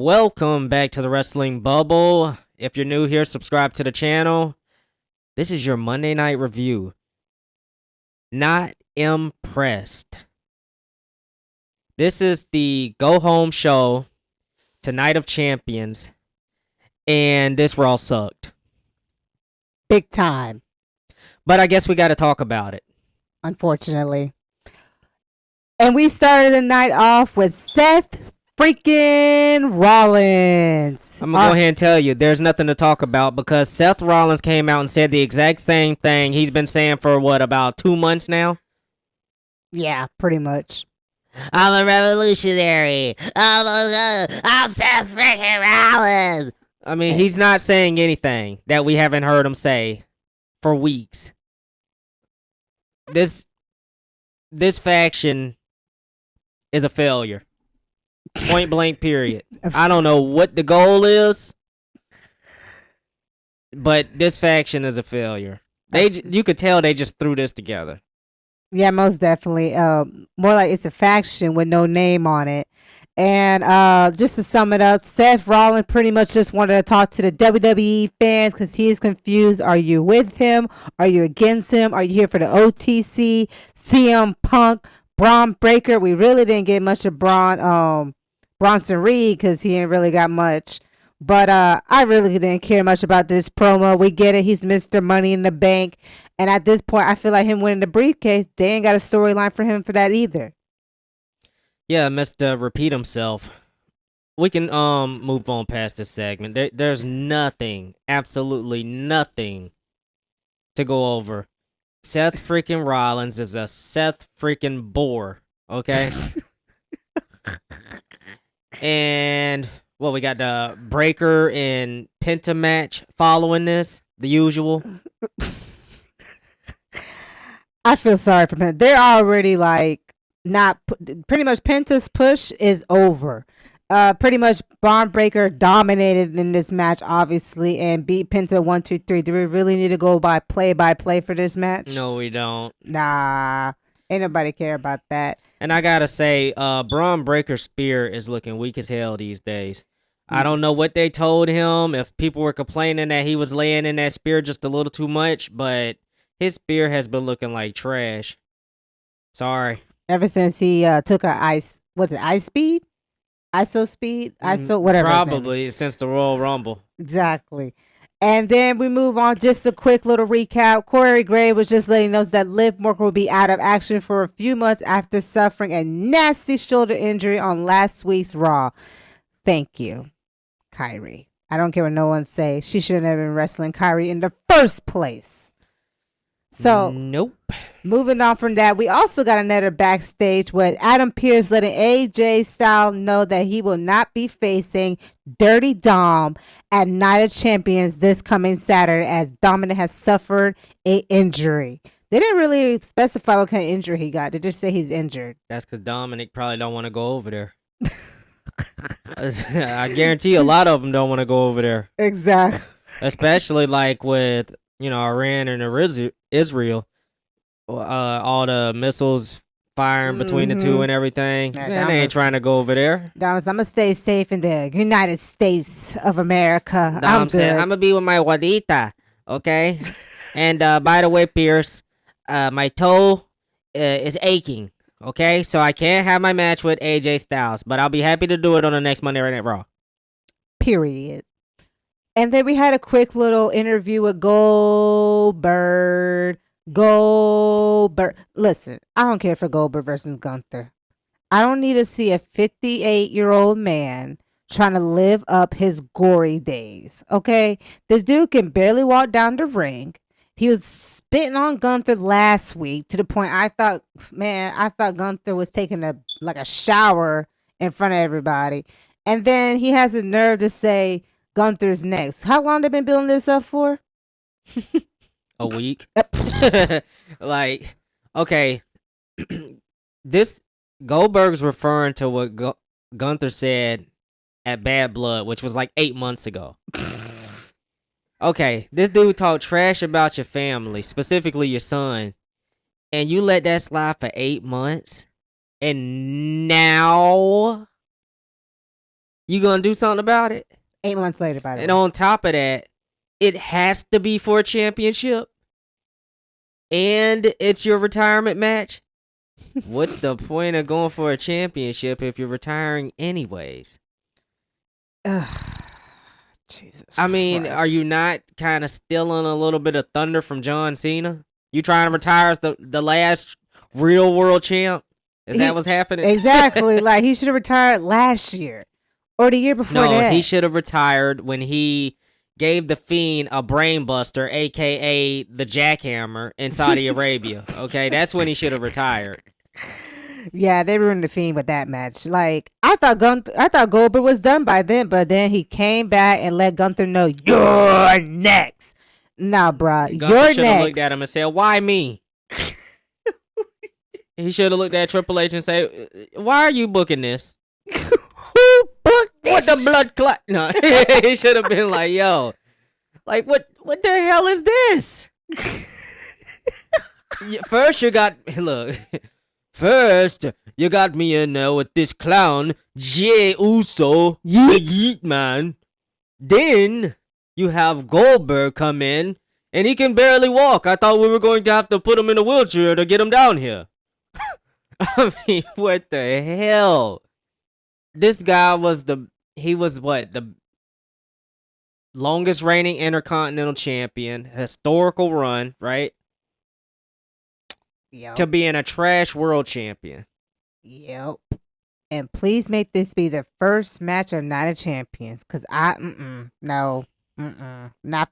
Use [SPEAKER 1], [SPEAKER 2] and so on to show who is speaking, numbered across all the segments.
[SPEAKER 1] Welcome back to the Wrestling Bubble. If you're new here, subscribe to the channel. This is your Monday Night Review. Not impressed. This is the go-home show to Night of Champions, and this Raw sucked.
[SPEAKER 2] Big time.
[SPEAKER 1] But I guess we got to talk about it.
[SPEAKER 2] Unfortunately. And we started the night off with Seth freaking Rollins.
[SPEAKER 1] I'm going to go ahead and tell you, there's nothing to talk about because Seth Rollins came out and said the exact same thing he's been saying for, about 2 months now?
[SPEAKER 2] Yeah, pretty much.
[SPEAKER 1] I'm a revolutionary. I'm Seth freaking Rollins. I mean, he's not saying anything that we haven't heard him say for weeks. This faction is a failure. Point blank, period. I don't know what the goal is, but this faction is a failure. You could tell they just threw this together.
[SPEAKER 2] Yeah, most definitely. More like it's a faction with no name on it. And just to sum it up, Seth Rollins pretty much just wanted to talk to the WWE fans because he is confused. Are you with him? Are you against him? Are you here for the OTC, CM Punk, Braun Breaker? We really didn't get much of Bronson Reed because he ain't really got much. But I really didn't care much about this promo. We get it. He's Mr. Money in the Bank. And at this point, I feel like him winning the briefcase, they ain't got a storyline for him for that either.
[SPEAKER 1] Yeah, Mr. Repeat himself. We can move on past this segment. There's nothing, absolutely nothing to go over. Seth freaking Rollins is a Seth freaking bore, okay? And, well, we got the Breaker and Penta match following this, the usual.
[SPEAKER 2] I feel sorry for Penta. They're already like not pretty much Penta's push is over. Pretty much Braun Breaker dominated in this match, obviously, and beat Penta 1, 2, 3. Do we really need to go by play for this match?
[SPEAKER 1] No, we don't.
[SPEAKER 2] Nah, ain't nobody care about that.
[SPEAKER 1] And I gotta say, Braun Breaker's spear is looking weak as hell these days. I don't know what they told him, if people were complaining that he was laying in that spear just a little too much, but his spear has been looking like trash. Sorry.
[SPEAKER 2] Ever since he took a ice speed? ISO speed? ISO, whatever.
[SPEAKER 1] Probably since the Royal Rumble.
[SPEAKER 2] Exactly. And then we move on. Just a quick little recap. Corey Gray was just letting us that Liv Morgan will be out of action for a few months after suffering a nasty shoulder injury on last week's Raw. Thank you, Kyrie. I don't care what no one say. She shouldn't have been wrestling Kyrie in the first place. So,
[SPEAKER 1] nope.
[SPEAKER 2] Moving on from that, we also got another backstage with Adam Pearce letting AJ Styles know that he will not be facing Dirty Dom at Night of Champions this coming Saturday as Dominic has suffered an injury. They didn't really specify what kind of injury he got. They just say he's injured.
[SPEAKER 1] That's because Dominic probably don't want to go over there. I guarantee a lot of them don't want to go over there.
[SPEAKER 2] Exactly.
[SPEAKER 1] Especially like with, Iran and Israel. All the missiles firing between the two and everything. Yeah, they ain't trying to go over there.
[SPEAKER 2] I'm going to stay safe in the United States of America. I'm good.
[SPEAKER 1] I'm going to be with my Wadita, okay? And by the way, Pierce, my toe is aching, okay? So I can't have my match with AJ Styles, but I'll be happy to do it on the next Monday Night Raw.
[SPEAKER 2] Period. And then we had a quick little interview with Goldberg. Listen, I don't care for Goldberg versus Gunther. I don't need to see a 58-year-old man trying to live up his gory days. Okay? This dude can barely walk down the ring. He was spitting on Gunther last week to the point I thought Gunther was taking a shower in front of everybody. And then he has the nerve to say Gunther's next. How long they been building this up for?
[SPEAKER 1] A week. Like, okay. This Goldberg's referring to what Gunther said at Bad Blood, which was like 8 months ago. Okay, this dude talked trash about your family, specifically your son, and you let that slide for 8 months, and now You gonna do something about it?
[SPEAKER 2] 8 months later, by the
[SPEAKER 1] And
[SPEAKER 2] way.
[SPEAKER 1] on top of that, it has to be for a championship. And it's your retirement match. What's the point of going for a championship if you're retiring anyways?
[SPEAKER 2] Jesus.
[SPEAKER 1] I mean,
[SPEAKER 2] Christ.
[SPEAKER 1] are you not kind of stealing a little bit of thunder from John Cena? You trying to retire as the last real world champ? Is that what's happening?
[SPEAKER 2] Exactly. Like, he should have retired last year or the year before that.
[SPEAKER 1] No, he should have retired when he gave the Fiend a brain buster, a.k.a. the jackhammer, in Saudi Arabia. Okay, that's when he should have retired.
[SPEAKER 2] Yeah, they ruined the Fiend with that match. Like, I thought Goldberg was done by then, but then he came back and let Gunther know, you're next. Nah, bruh,
[SPEAKER 1] Gunther
[SPEAKER 2] you're
[SPEAKER 1] should have
[SPEAKER 2] next.
[SPEAKER 1] looked at him and said, why me? He should have looked at Triple H and said, why are you booking this?
[SPEAKER 2] Who booked this?
[SPEAKER 1] What the blood clot? No, he should have been like, yo, like, what the hell is this? First, you got me in there with this clown, Jey Uso, the Yeet Man. Then you have Goldberg come in, and he can barely walk. I thought we were going to have to put him in a wheelchair to get him down here. I mean, what the hell? This guy was the longest reigning Intercontinental Champion, historical run, right?
[SPEAKER 2] Yep.
[SPEAKER 1] To being a trash world champion.
[SPEAKER 2] Yep. And please make this be the first match of Night of Champions, because not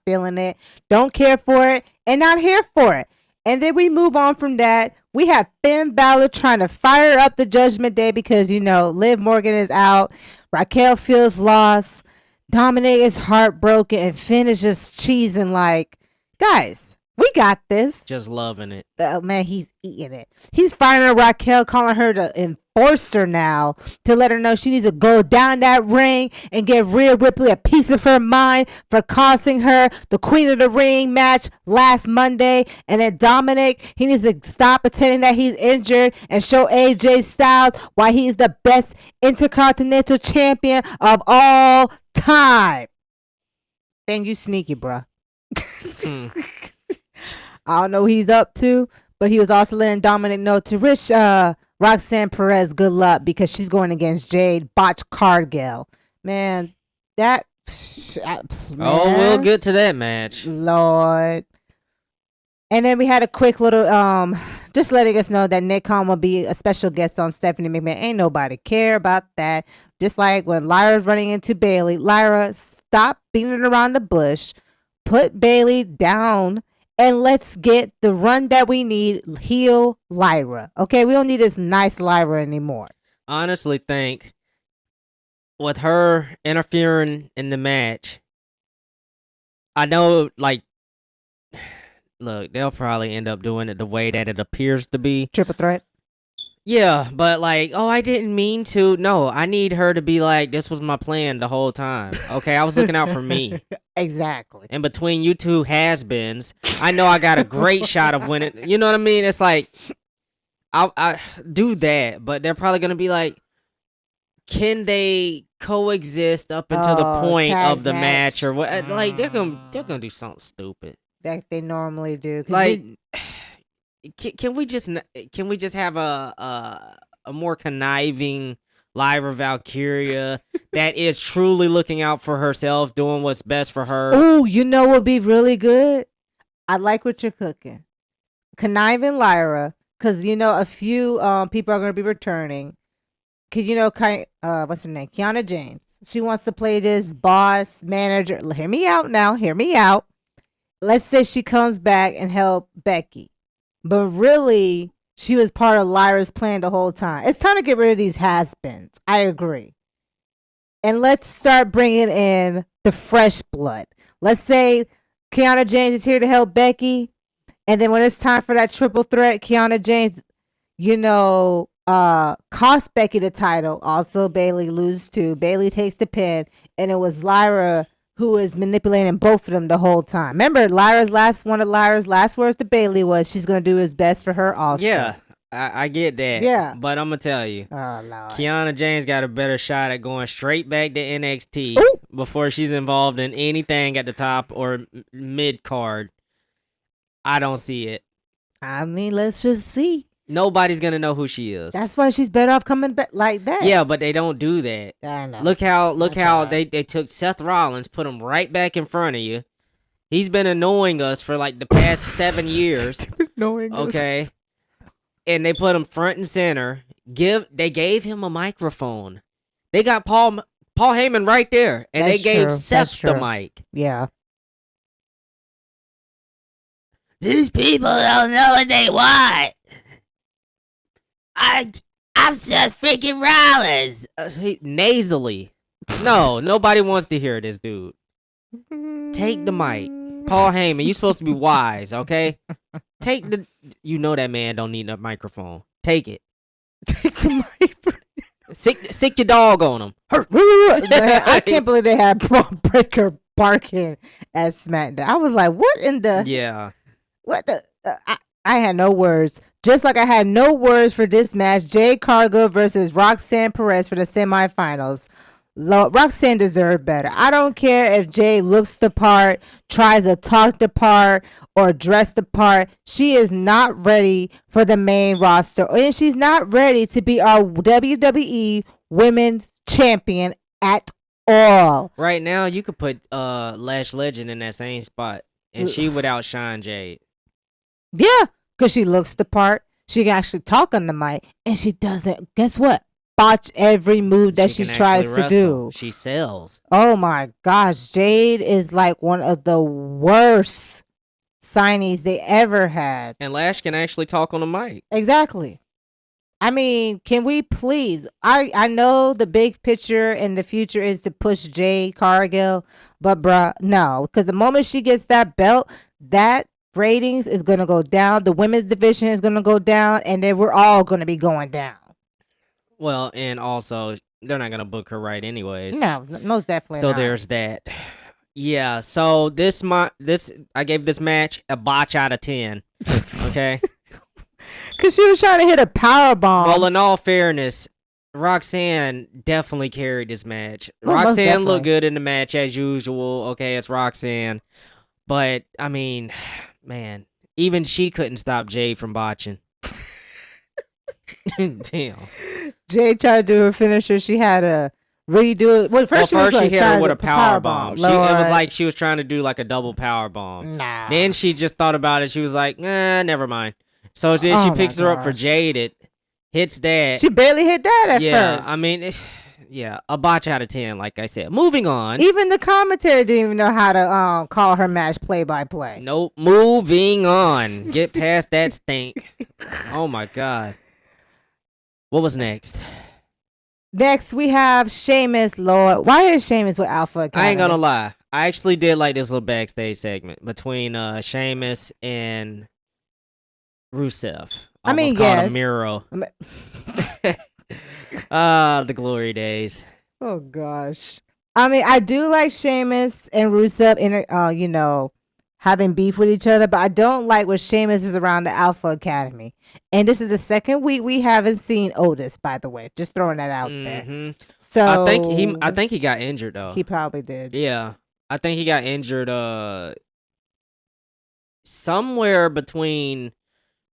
[SPEAKER 2] feeling it. Don't care for it, and not here for it. And then we move on from that. We have Finn Balor trying to fire up the Judgment Day because, Liv Morgan is out. Raquel feels lost. Dominic is heartbroken. And Finn is just cheesing like, guys, we got this.
[SPEAKER 1] Just loving it.
[SPEAKER 2] Man, he's eating it. He's firing at Raquel, calling her the enforcer now to let her know she needs to go down that ring and give Rhea Ripley a piece of her mind for costing her the Queen of the Ring match last Monday. And then Dominic, he needs to stop pretending that he's injured and show AJ Styles why he's the best Intercontinental Champion of all time. Ben, you sneaky, bruh. I don't know what he's up to, but he was also letting Dominic know to wish Roxanne Perez good luck because she's going against Jade Botch Cargill. Man, that...
[SPEAKER 1] Oh, we'll get to that match.
[SPEAKER 2] Lord. And then we had a quick little... just letting us know that Nick Khan will be a special guest on Stephanie McMahon. Ain't nobody care about that. Just like when Lyra's running into Bayley. Lyra, stop beating around the bush. Put Bayley down. And let's get the run that we need, heel Lyra. Okay, we don't need this nice Lyra anymore.
[SPEAKER 1] Honestly think with her interfering in the match, I know, like, look, they'll probably end up doing it the way that it appears to be.
[SPEAKER 2] Triple threat?
[SPEAKER 1] Yeah, but like, oh, I didn't mean to. No, I need her to be like, this was my plan the whole time. Okay, I was looking out for me.
[SPEAKER 2] Exactly.
[SPEAKER 1] And between you two has-beens, I know I got a great shot of winning. You know what I mean? It's like, I do that, but they're probably going to be like, can they coexist up until the point of the match or what? Like, they're gonna do something stupid.
[SPEAKER 2] That they normally do.
[SPEAKER 1] Like, can we just have a more conniving Lyra Valkyria that is truly looking out for herself, doing what's best for her?
[SPEAKER 2] Oh, you know what would be really good? I like what you're cooking. Conniving Lyra, because a few people are going to be returning. Because what's her name? Kiana James. She wants to play this boss manager. Hear me out now. Hear me out. Let's say she comes back and help Becky. But really, she was part of Lyra's plan the whole time. It's time to get rid of these has-beens. I agree. And let's start bringing in the fresh blood. Let's say Kiana James is here to help Becky. And then when it's time for that triple threat, Kiana James, cost Becky the title. Also, Bayley loses too. Bayley takes the pin. And it was Lyra who was manipulating both of them the whole time. Remember, one of Lyra's last words to Bayley was she's going to do his best for her also.
[SPEAKER 1] Yeah. I get that.
[SPEAKER 2] Yeah.
[SPEAKER 1] But I'm gonna tell you,
[SPEAKER 2] Oh Lord.
[SPEAKER 1] Kiana James got a better shot at going straight back to NXT
[SPEAKER 2] Ooh.
[SPEAKER 1] before she's involved in anything at the top or mid card. I don't see it.
[SPEAKER 2] I mean, let's just see.
[SPEAKER 1] Nobody's gonna know who she is.
[SPEAKER 2] That's why she's better off coming back like that.
[SPEAKER 1] Yeah, but they don't do that.
[SPEAKER 2] I know.
[SPEAKER 1] Look how they took Seth Rollins, put him right back in front of you. He's been annoying us for like the past 7 years. Okay. And they put him front and center. They gave him a microphone. They got Paul Heyman right there, and
[SPEAKER 2] That's
[SPEAKER 1] they gave
[SPEAKER 2] true.
[SPEAKER 1] Seth the mic.
[SPEAKER 2] Yeah.
[SPEAKER 1] These people don't know what they want. I'm Seth freaking Rollins. Nasally. No, nobody wants to hear this dude. Take the mic. Paul Heyman, you supposed to be wise, okay? You know that man don't need a microphone. Take it.
[SPEAKER 2] Take the mic.
[SPEAKER 1] Sick your dog on him.
[SPEAKER 2] Man, I can't believe they had Braun Breaker barking at SmackDown. I was like, what in the...
[SPEAKER 1] Yeah.
[SPEAKER 2] What the... I had no words. Just like I had no words for this match, Jade Cargill versus Roxanne Perez for the semifinals. Roxanne deserved better. I don't care if Jade looks the part, tries to talk the part, or dress the part. She is not ready for the main roster, and she's not ready to be our WWE Women's Champion at all.
[SPEAKER 1] Right now, you could put Lash Legend in that same spot, and she would outshine Jade.
[SPEAKER 2] Yeah, because she looks the part. She can actually talk on the mic, and she doesn't. Guess what? Botch every move that she tries to do.
[SPEAKER 1] She sells.
[SPEAKER 2] Oh my gosh, Jade is like one of the worst signees they ever had.
[SPEAKER 1] And Lash can actually talk on the mic.
[SPEAKER 2] Exactly. I mean, can we please? I know the big picture in the future is to push Jade Cargill, but bruh, no, because the moment she gets that belt, that ratings is gonna go down. The women's division is gonna go down, and then we're all gonna be going down.
[SPEAKER 1] Well, and also they're not gonna book her right anyways.
[SPEAKER 2] No, most definitely.
[SPEAKER 1] So
[SPEAKER 2] not.
[SPEAKER 1] there's that. Yeah. So I gave this match a botch out of 10. Okay.
[SPEAKER 2] Because she was trying to hit a power bomb.
[SPEAKER 1] Well, in all fairness, Roxanne definitely carried this match.
[SPEAKER 2] Oh,
[SPEAKER 1] Roxanne looked good in the match as usual. Okay, it's Roxanne. But, I mean, man, even she couldn't stop Jade from botching. Damn.
[SPEAKER 2] Jade tried to do her finisher. She had to redo it. Well, first she
[SPEAKER 1] hit her with a power bomb. It was
[SPEAKER 2] Lord.
[SPEAKER 1] like she was trying to do like a double power bomb.
[SPEAKER 2] Nah.
[SPEAKER 1] Then she just thought about it. She was like, never mind. So then she picks her up for Jade. It hits that.
[SPEAKER 2] She barely hit that at first.
[SPEAKER 1] I mean, a botch out of 10, like I said. Moving on.
[SPEAKER 2] Even the commentary didn't even know how to call her match play-by-play.
[SPEAKER 1] Nope. Moving on. Get past that stink. Oh, my God. What was next?
[SPEAKER 2] Next, we have Sheamus, Lord. Why is Sheamus with Alpha Academy?
[SPEAKER 1] I ain't gonna lie. I actually did like this little backstage segment between Sheamus and Rusev.
[SPEAKER 2] I mean,
[SPEAKER 1] called
[SPEAKER 2] yes.
[SPEAKER 1] a Miro. The glory days.
[SPEAKER 2] Oh, gosh. I mean, I do like Sheamus and Rusev, having beef with each other, but I don't like when Sheamus is around the Alpha Academy. And this is the second week we haven't seen Otis, by the way. Just throwing that out there. So
[SPEAKER 1] I think he got injured though.
[SPEAKER 2] He probably did.
[SPEAKER 1] Yeah. I think he got injured somewhere between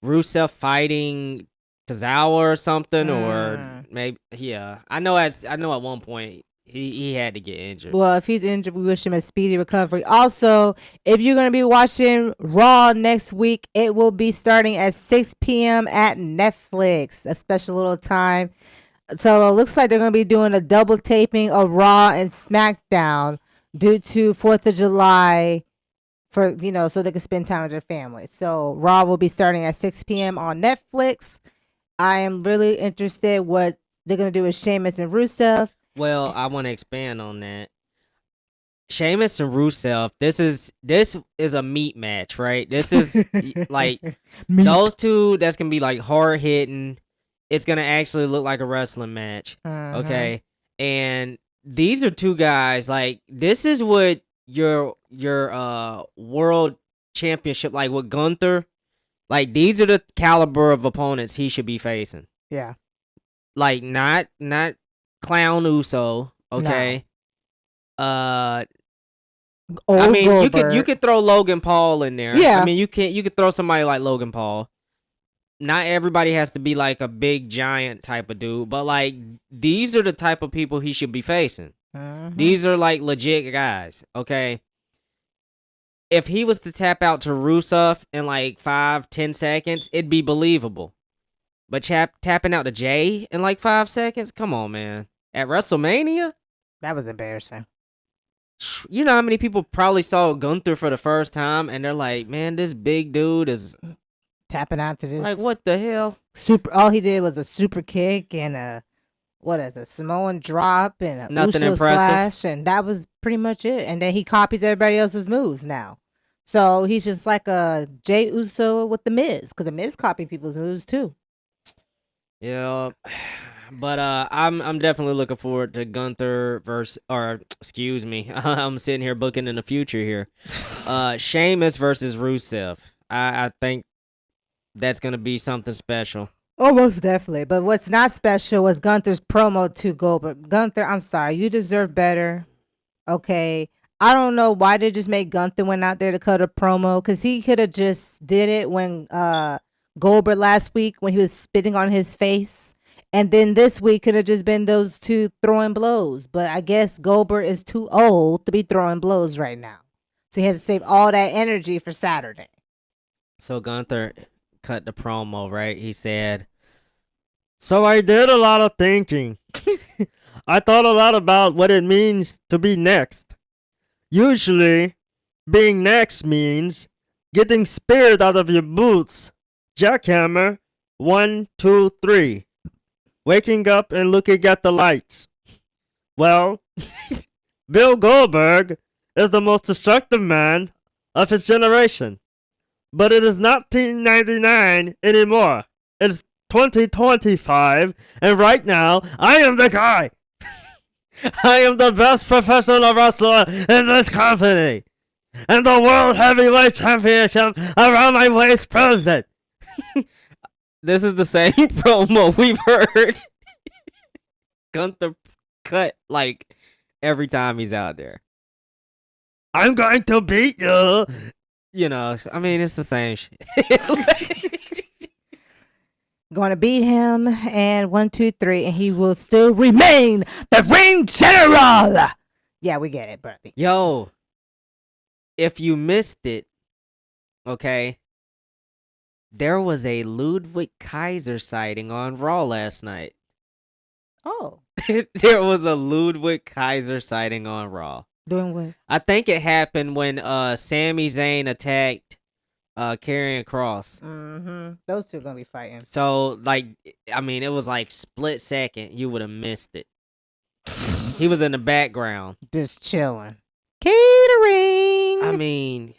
[SPEAKER 1] Rusev fighting Tozawa or something, or maybe I know at one point he had to get injured.
[SPEAKER 2] Well, if he's injured, we wish him a speedy recovery. Also, if you're going to be watching Raw next week, it will be starting at 6 p.m. at Netflix, a special little time. So it looks like they're going to be doing a double taping of Raw and SmackDown due to 4th of July so they can spend time with their family. So Raw will be starting at 6 p.m. on Netflix. I am really interested what they're going to do with Sheamus and Rusev.
[SPEAKER 1] Well, I want to expand on that. Sheamus and Rusev, this is a meat match, right? This is like those two that's going to be like hard hitting. It's going to actually look like a wrestling match. Okay? And these are two guys, like, this is what your world championship, like with Gunther, Like, these are the caliber of opponents he should be facing.
[SPEAKER 2] Yeah.
[SPEAKER 1] Like, not Clown Uso, okay? I mean, you could throw Logan Paul in there.
[SPEAKER 2] Yeah.
[SPEAKER 1] I mean, you could throw somebody like Logan Paul. Not everybody has to be like a big giant type of dude, but like these are the type of people he should be facing. These are like legit guys, okay? If he was to tap out to Rusev in like 5-10 seconds, it'd be believable. But tapping out to Jay in like 5 seconds? Come on, man. At WrestleMania?
[SPEAKER 2] That was embarrassing.
[SPEAKER 1] You know how many people probably saw Gunther for the first time and they're like, man, this big dude is
[SPEAKER 2] tapping out to this.
[SPEAKER 1] Like, what the hell?
[SPEAKER 2] All he did was a super kick and a Samoan drop and a
[SPEAKER 1] nothing
[SPEAKER 2] Uso
[SPEAKER 1] impressive.
[SPEAKER 2] Splash, and that was pretty much it. And then he copies everybody else's moves now. So he's just like a Jey Uso with the Miz, because the Miz copied people's moves too.
[SPEAKER 1] Yeah, but I'm definitely looking forward to Gunther excuse me, I'm sitting here booking in the future here. Sheamus versus Rusev. I think that's gonna be something special.
[SPEAKER 2] Oh, most definitely. But what's not special was Gunther's promo to Goldberg. Gunther, I'm sorry, you deserve better. Okay. I don't know why they just made Gunther went out there to cut a promo, because he could have just did it when Goldberg last week when he was spitting on his face. And then this week could have just been those two throwing blows. But I guess Goldberg is too old to be throwing blows right now. So he has to save all that energy for Saturday.
[SPEAKER 1] So Gunther cut the promo, right? He said, so I did a lot of thinking. I thought a lot about what it means to be next. Usually, being next means getting speared out of your boots. Jackhammer, 1, 2, 3. Waking up and looking at the lights. Well, Bill Goldberg is the most destructive man of his generation. But it is not 1999 anymore. It's 2025, and right now, I am the guy. I am the best professional wrestler in this company. And the World Heavyweight Championship around my waist proves it. This is the same promo we've heard Gunther cut like every time he's out there. I'm going to beat you. You know, I mean, it's the same shit.
[SPEAKER 2] Going to beat him, and 1, 2, 3, and he will still remain the ring general. Yeah, we get it, buddy.
[SPEAKER 1] Yo, if you missed it, okay, there was a Ludwig Kaiser sighting on Raw last night.
[SPEAKER 2] Oh.
[SPEAKER 1] There was a Ludwig Kaiser sighting on Raw.
[SPEAKER 2] Doing what?
[SPEAKER 1] I think it happened when Sami Zayn attacked Karrion Kross.
[SPEAKER 2] Those two are going to be fighting.
[SPEAKER 1] So, like, I mean, it was like split second. You would have missed it. He was in the background.
[SPEAKER 2] Just chilling. Catering.
[SPEAKER 1] I mean,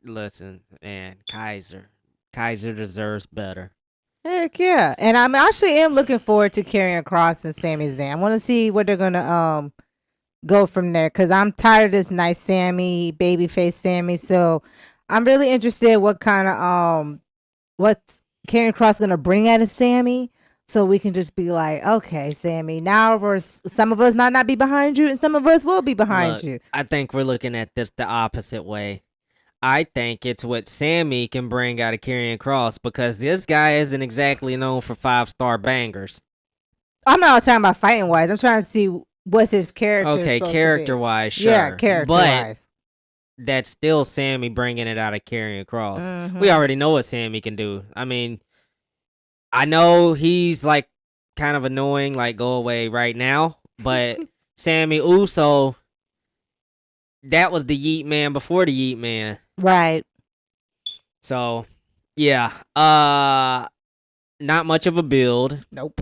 [SPEAKER 1] listen, man, Kaiser deserves better.
[SPEAKER 2] Heck yeah. And I actually am looking forward to Karrion Kross and Sami Zayn. I want to see what they're going to go from there, because I'm tired of this nice Sammy, babyface Sammy. So I'm really interested in what kind of what Karrion Kross is gonna bring out of Sammy, so we can just be like, okay, Sammy, now some of us might not be behind you, and some of us will be behind you.
[SPEAKER 1] I think we're looking at this the opposite way. I think it's what Sammy can bring out of Karrion Kross, because this guy isn't exactly known for 5-star bangers.
[SPEAKER 2] I'm not talking about fighting wise. I'm trying to see what's his character.
[SPEAKER 1] Okay, character wise, sure.
[SPEAKER 2] Yeah, character wise.
[SPEAKER 1] That's still Sammy bringing it out of Karrion Kross. We already know what Sammy can do. I mean, I know he's like kind of annoying, like go away right now, but Sammy Uso, that was the Yeet Man before the Yeet Man.
[SPEAKER 2] Right.
[SPEAKER 1] So, yeah. Not much of a build.
[SPEAKER 2] Nope.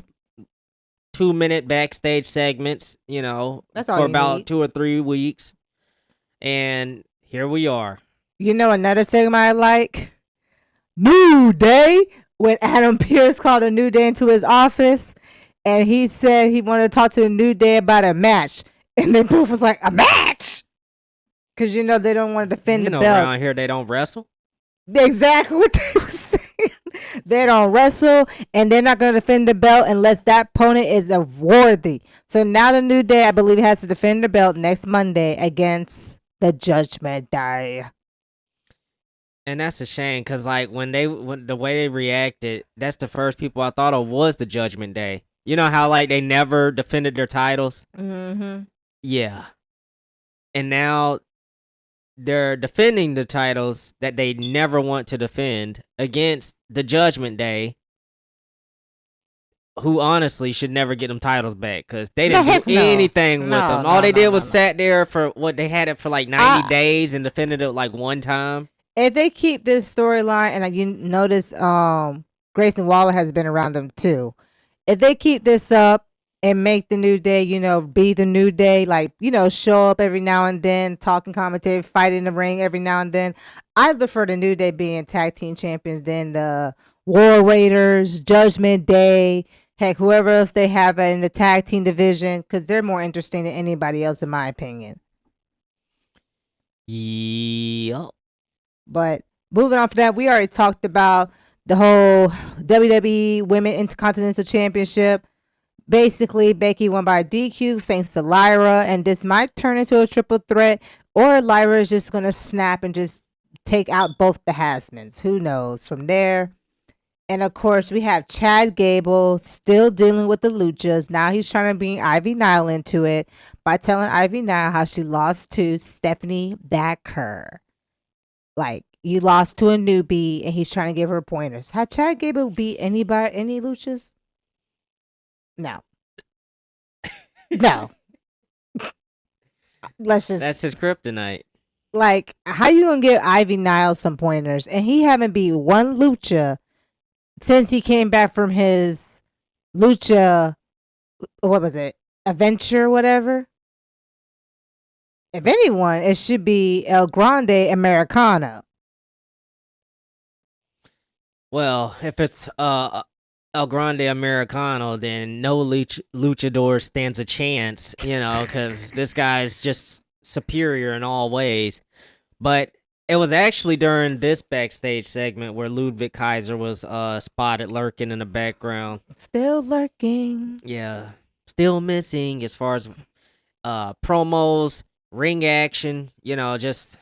[SPEAKER 1] 2-minute backstage segments, you know,
[SPEAKER 2] that's all
[SPEAKER 1] for
[SPEAKER 2] you
[SPEAKER 1] about
[SPEAKER 2] need.
[SPEAKER 1] 2 or 3 weeks. And here we are.
[SPEAKER 2] You know another segment I like? New Day. When Adam Pearce called a New Day into his office, and he said he wanted to talk to the New Day about a match. And then Pearce was like, a match? Because, you know, they don't want to defend the belt.
[SPEAKER 1] Around here they don't wrestle.
[SPEAKER 2] Exactly what they were saying. They don't wrestle, and they're not going to defend the belt unless that opponent is a worthy. So now the New Day, I believe, has to defend the belt next Monday against the Judgment Day.
[SPEAKER 1] And that's a shame because, like, when the way they reacted, that's the first people I thought of was the Judgment Day. You know how like they never defended their titles?
[SPEAKER 2] Mm-hmm.
[SPEAKER 1] Yeah. And now they're defending the titles that they never want to defend against the Judgment Day, who honestly should never get them titles back because they didn't do anything with them. All they did was sat there for what they had it for like 90 days and defended it like one time.
[SPEAKER 2] If they keep this storyline, and you notice Grayson Waller has been around them too. If they keep this up and make the New Day, be the New Day, like, show up every now and then, talking commentary, fight in the ring every now and then, I prefer the New Day being tag team champions than the War Raiders, Judgment Day, heck, whoever else they have in the tag team division, because they're more interesting than anybody else, in my opinion.
[SPEAKER 1] Yep.
[SPEAKER 2] But moving on from that, we already talked about the whole WWE Women Intercontinental Championship. Basically, Becky won by DQ thanks to Lyra, and this might turn into a triple threat, or Lyra is just going to snap and just take out both the Hasmans. Who knows from there? And of course, we have Chad Gable still dealing with the Luchas. Now he's trying to bring Ivy Nile into it by telling Ivy Nile how she lost to Stephanie Baker. Like, you lost to a newbie, and he's trying to give her pointers. Had Chad Gable beat any Luchas? No. No. That's
[SPEAKER 1] his kryptonite.
[SPEAKER 2] Like, how you gonna give Ivy Nile some pointers, and he haven't beat one Lucha since he came back from his Lucha, what was it, adventure, whatever? If anyone, it should be El Grande Americano.
[SPEAKER 1] Well, if it's El Grande Americano, then no luchador stands a chance, because this guy's just superior in all ways. But it was actually during this backstage segment where Ludwig Kaiser was spotted lurking in the background.
[SPEAKER 2] Still lurking.
[SPEAKER 1] Yeah, still missing as far as promos, ring action, just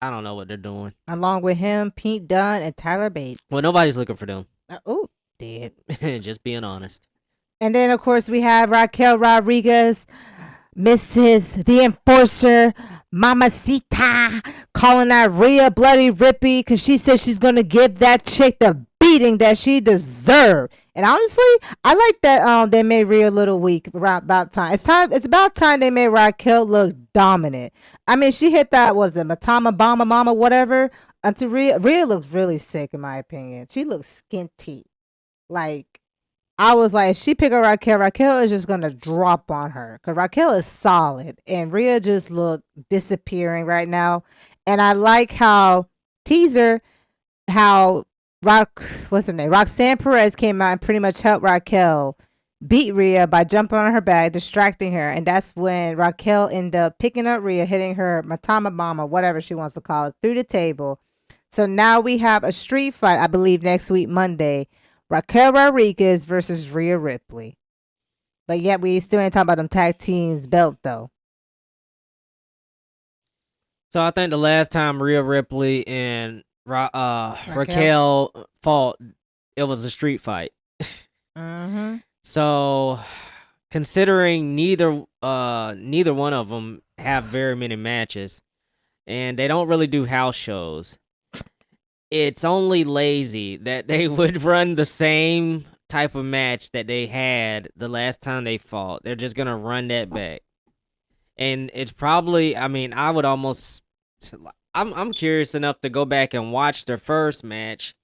[SPEAKER 1] I don't know what they're doing.
[SPEAKER 2] Along with him, Pete Dunne, and Tyler Bates.
[SPEAKER 1] Well, nobody's looking for them.
[SPEAKER 2] Oh, dead.
[SPEAKER 1] Just being honest.
[SPEAKER 2] And then, of course, we have Raquel Rodriguez, Mrs. the Enforcer, Mamacita, calling out Rhea Bloody Rippy because she says she's going to give that chick the beating that she deserved. And honestly, I like that they made Rhea a little weak around about time. It's about time they made Raquel look dominant. I mean, she hit that, what is it, Matama Bama Mama, whatever. Until Rhea looks really sick, in my opinion. She looks skinty. Like, I was like, if she pick up Raquel is just going to drop on her. Because Raquel is solid. And Rhea just look disappearing right now. And I like how what's her name? Roxanne Perez came out and pretty much helped Raquel beat Rhea by jumping on her back, distracting her. And that's when Raquel ended up picking up Rhea, hitting her Matama Mama, whatever she wants to call it, through the table. So now we have a street fight, I believe, next week, Monday. Raquel Rodriguez versus Rhea Ripley. But yet we still ain't talking about them tag teams belt, though.
[SPEAKER 1] So I think the last time Rhea Ripley and Raquel fought, it was a street fight.
[SPEAKER 2] Mm-hmm.
[SPEAKER 1] So, considering neither one of them have very many matches, and they don't really do house shows, it's only lazy that they would run the same type of match that they had the last time they fought. They're just gonna run that back, and it's probably. I mean, I would almost. I'm curious enough to go back and watch their first match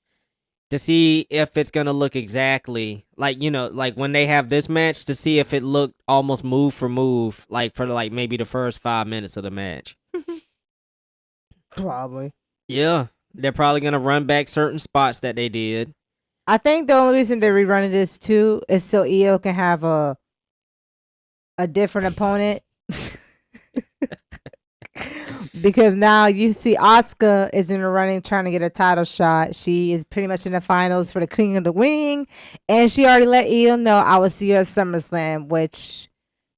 [SPEAKER 1] to see if it's gonna look exactly like like when they have this match, to see if it looked almost move for move, like for like maybe the first 5 minutes of the match.
[SPEAKER 2] Probably.
[SPEAKER 1] Yeah, they're probably gonna run back certain spots that they did.
[SPEAKER 2] I think the only reason they're rerunning this too is so Io can have a Because now you see Asuka is in the running trying to get a title shot. She is pretty much in the finals for the Queen of the Ring. And she already let Io know I will see her at SummerSlam, which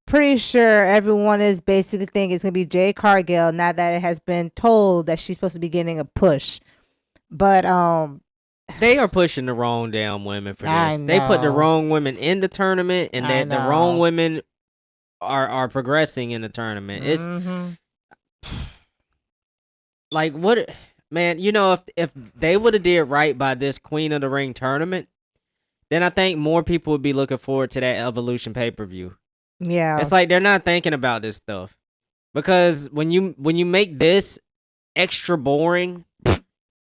[SPEAKER 2] pretty sure everyone is basically thinking it's going to be Jade Cargill now that it has been told that she's supposed to be getting a push. But
[SPEAKER 1] they are pushing the wrong damn women for
[SPEAKER 2] I
[SPEAKER 1] this. They put the
[SPEAKER 2] know.
[SPEAKER 1] wrong women in the tournament, and
[SPEAKER 2] I
[SPEAKER 1] that the wrong
[SPEAKER 2] know.
[SPEAKER 1] women are progressing in the tournament. It's like, what, man, you know, if they would have did right by this Queen of the Ring tournament, then I think more people would be looking forward to that Evolution pay-per-view.
[SPEAKER 2] Yeah.
[SPEAKER 1] It's like they're not thinking about this stuff. Because when you make this extra boring,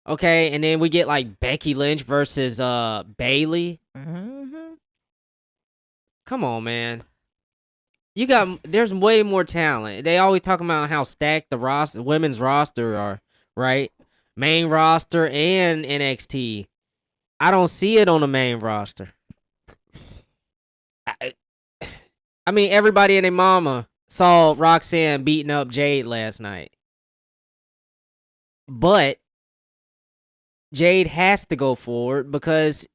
[SPEAKER 1] okay, and then we get like Becky Lynch versus Bayley. Come on, man. There's way more talent. They always talk about how stacked the women's roster are, right? Main roster and NXT. I don't see it on the main roster. I mean, everybody and their mama saw Roxanne beating up Jade last night. But Jade has to go forward because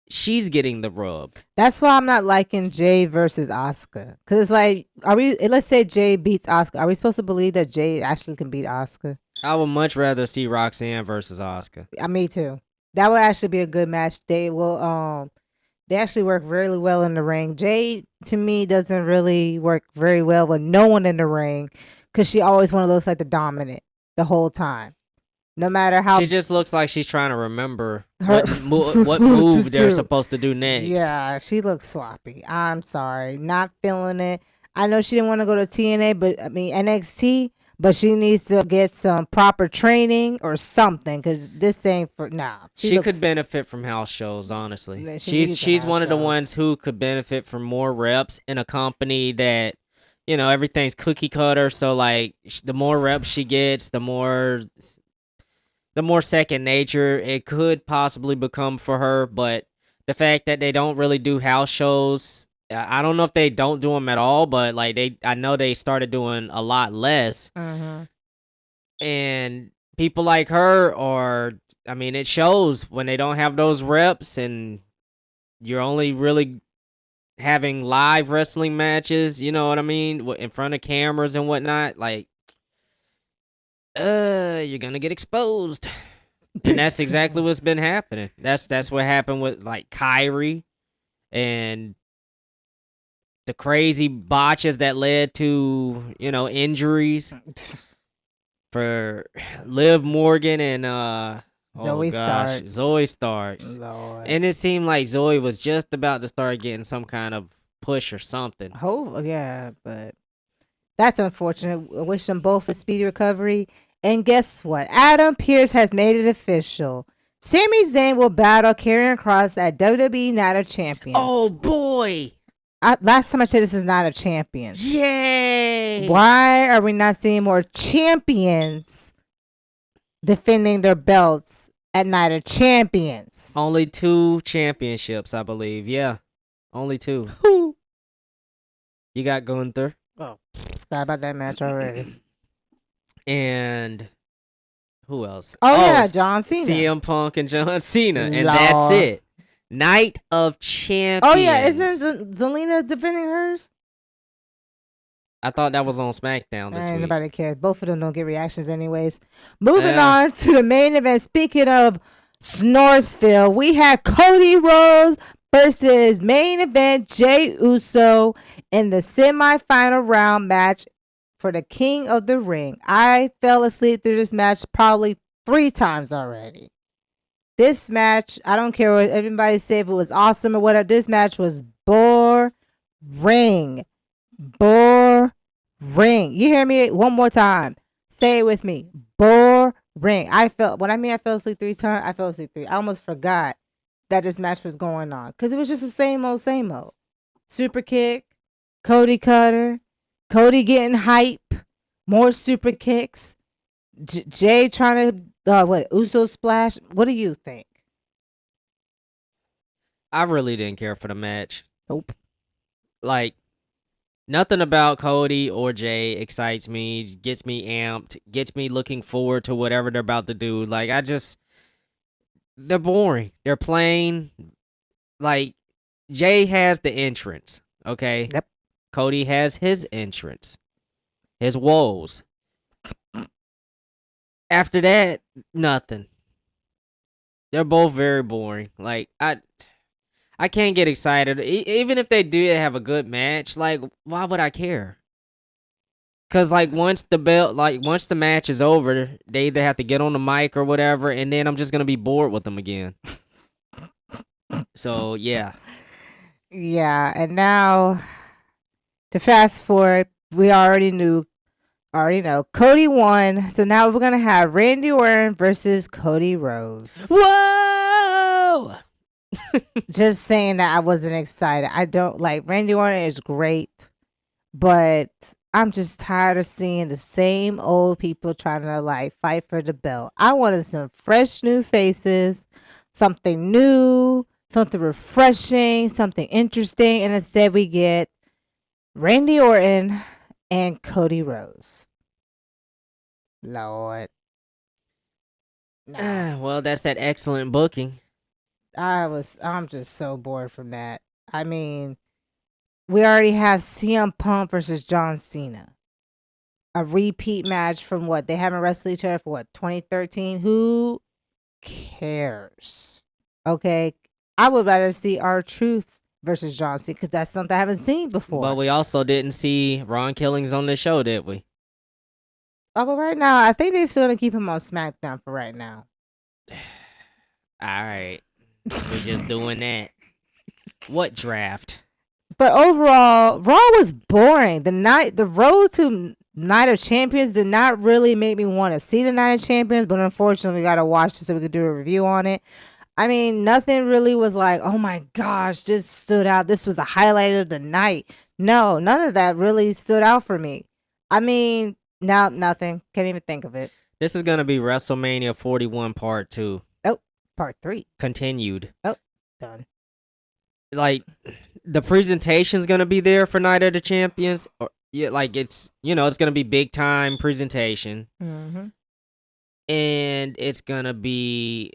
[SPEAKER 1] she's getting the rub.
[SPEAKER 2] That's why I'm not liking Jade versus Asuka. Because it's like, let's say Jade beats Asuka. Are we supposed to believe that Jade actually can beat Asuka?
[SPEAKER 1] I would much rather see Roxanne versus Asuka.
[SPEAKER 2] Me too. That would actually be a good match. They actually work really well in the ring. Jade, to me, doesn't really work very well with no one in the ring because she always want to look like the dominant the whole time. No matter how...
[SPEAKER 1] She just looks like she's trying to remember what move they're supposed to do next.
[SPEAKER 2] Yeah, she looks sloppy. I'm sorry. Not feeling it. I know she didn't want to go to NXT, but she needs to get some proper training or something because this ain't for... Nah.
[SPEAKER 1] She could benefit from house shows, honestly. She's one of the ones who could benefit from more reps in a company that, you know, everything's cookie cutter. So, like, the more reps she gets, the more second nature it could possibly become for her. But the fact that they don't really do house shows, I don't know if they don't do them at all, but like I know they started doing a lot less. And people like her it shows when they don't have those reps and you're only really having live wrestling matches, you know what I mean, in front of cameras and whatnot, like, you're gonna get exposed. And that's exactly what's been happening. That's what happened with like Kyrie and the crazy botches that led to, you know, injuries for Liv Morgan and Zoe Starks.
[SPEAKER 2] Lord.
[SPEAKER 1] And it seemed like Zoe was just about to start getting some kind of push or something.
[SPEAKER 2] Oh yeah, but that's unfortunate. I wish them both a speedy recovery. And guess what? Adam Pearce has made it official. Sami Zayn will battle Karrion Kross at WWE Night of Champions.
[SPEAKER 1] Oh boy!
[SPEAKER 2] Last time I said this is Night of Champions.
[SPEAKER 1] Yay!
[SPEAKER 2] Why are we not seeing more champions defending their belts at Night of Champions?
[SPEAKER 1] Only 2 championships, I believe. Yeah, only 2.
[SPEAKER 2] Who?
[SPEAKER 1] You got Gunther.
[SPEAKER 2] Oh, forgot about that match already.
[SPEAKER 1] And who else?
[SPEAKER 2] Yeah, John Cena.
[SPEAKER 1] CM Punk and John Cena. And that's it. Night of Champions.
[SPEAKER 2] Oh, yeah. Isn't Zelina defending hers?
[SPEAKER 1] I thought that was on SmackDown this week.
[SPEAKER 2] Nobody cares. Both of them don't get reactions anyways. Moving on to the main event. Speaking of Snoresville, we had Cody Rhodes versus main event Jey Uso in the semifinal round match for the King of the Ring. I fell asleep through this match probably 3 times already. This match, I don't care what everybody say, if it was awesome or whatever. This match was boring. Boring. You hear me? One more time. Say it with me. Boring. I fell asleep 3 times, I fell asleep 3. I almost forgot that this match was going on because it was just the same old. Super kick, Cody cutter, Cody getting hype, more super kicks, Jay trying to Uso splash. What do you think?
[SPEAKER 1] I really didn't care for the match.
[SPEAKER 2] Nope.
[SPEAKER 1] Like, Nothing about Cody or Jay excites me, gets me amped, gets me looking forward to whatever they're about to do. Like, they're boring. They're plain. Like, Jay has the entrance, okay?
[SPEAKER 2] Yep.
[SPEAKER 1] Cody has his entrance, his woes. After that, nothing. They're both very boring. Like, I can't get excited. Even if they do have a good match, like, why would I care? Cause like once the match is over, they either have to get on the mic or whatever, and then I'm just gonna be bored with them again. So yeah.
[SPEAKER 2] Yeah, and now to fast forward, we already know Cody won. So now we're gonna have Randy Orton versus Cody Rhodes.
[SPEAKER 1] Whoa!
[SPEAKER 2] Just saying that I wasn't excited. I don't like Randy Orton is great, but I'm just tired of seeing the same old people trying to like fight for the belt. I wanted some fresh new faces, something new, something refreshing, something interesting, and instead we get Randy Orton and Cody Rhodes. Lord. No.
[SPEAKER 1] Well, that's that excellent booking.
[SPEAKER 2] I'm just so bored from that. I mean, we already have CM Punk versus John Cena. A repeat match from what? They haven't wrestled each other for what, 2013? Who cares? Okay. I would rather see R-Truth versus John Cena because that's something I haven't seen before.
[SPEAKER 1] But we also didn't see Ron Killings on the show, did we?
[SPEAKER 2] Oh, but right now, I think they're still going to keep him on SmackDown for right now.
[SPEAKER 1] All right. We're just doing that. What draft?
[SPEAKER 2] But overall, Raw was boring. The road to Night of Champions did not really make me want to see the Night of Champions, but unfortunately, we got to watch it so we could do a review on it. I mean, nothing really was like, oh my gosh, this stood out. This was the highlight of the night. No, none of that really stood out for me. I mean, no, nothing. Can't even think of it.
[SPEAKER 1] This is going to be WrestleMania 41 Part 2.
[SPEAKER 2] Oh, Part 3.
[SPEAKER 1] Continued.
[SPEAKER 2] Oh, done.
[SPEAKER 1] Like, the presentation's going to be there for Night of the Champions. Or, yeah, like, it's going to be big time presentation.
[SPEAKER 2] Mm-hmm.
[SPEAKER 1] And it's going to be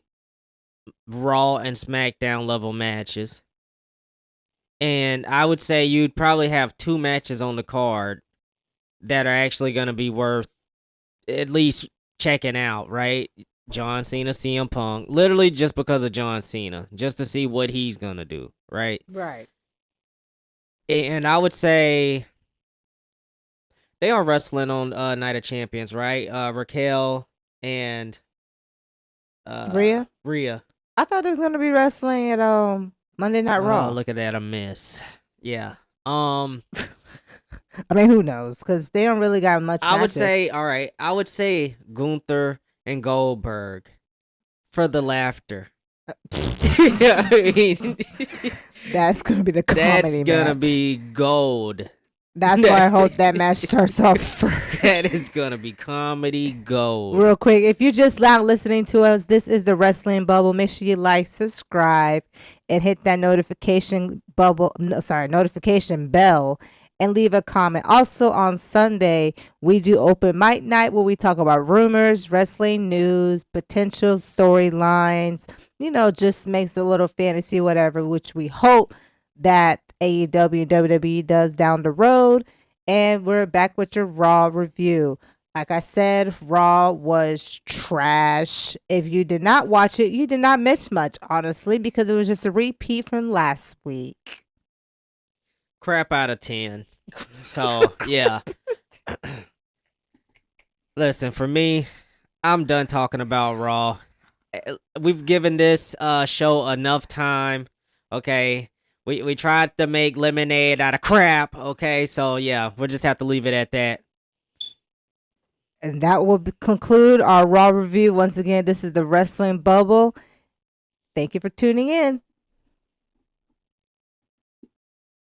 [SPEAKER 1] Raw and SmackDown level matches. And I would say you'd probably have 2 matches on the card that are actually going to be worth at least checking out, right? John Cena, CM Punk, literally just because of John Cena, just to see what he's going to do, right?
[SPEAKER 2] Right.
[SPEAKER 1] And I would say they are wrestling on Night of Champions, right? Raquel and
[SPEAKER 2] Rhea?
[SPEAKER 1] Rhea.
[SPEAKER 2] I thought they was going to be wrestling at Monday Night Raw.
[SPEAKER 1] Oh, look at that, a miss. Yeah.
[SPEAKER 2] I mean, who knows? Because they don't really got much.
[SPEAKER 1] I would say, all right. I would say Gunther and Goldberg for the laughter. I mean,
[SPEAKER 2] that's gonna be the comedy.
[SPEAKER 1] That's gonna
[SPEAKER 2] match.
[SPEAKER 1] be gold.
[SPEAKER 2] That's why I hope that match starts off first.
[SPEAKER 1] That is gonna be comedy gold.
[SPEAKER 2] Real quick, if you're just now listening to us, this is the Wrestling Bubble. Make sure you like, subscribe, and hit that notification bell. And leave a comment. Also on Sunday, we do open mic night where we talk about rumors, wrestling news, potential storylines, just makes a little fantasy, whatever, which we hope that AEW and WWE does down the road. And we're back with your Raw review. Like I said, Raw was trash. If you did not watch it, you did not miss much, honestly, because it was just a repeat from last week.
[SPEAKER 1] Crap out of 10. So, yeah. Listen, for me, I'm done talking about Raw. We've given this show enough time, okay? We tried to make lemonade out of crap, okay? So, yeah, we'll just have to leave it at that.
[SPEAKER 2] And that will conclude our Raw review. Once again, this is the Wrestling Bubble. Thank you for tuning in.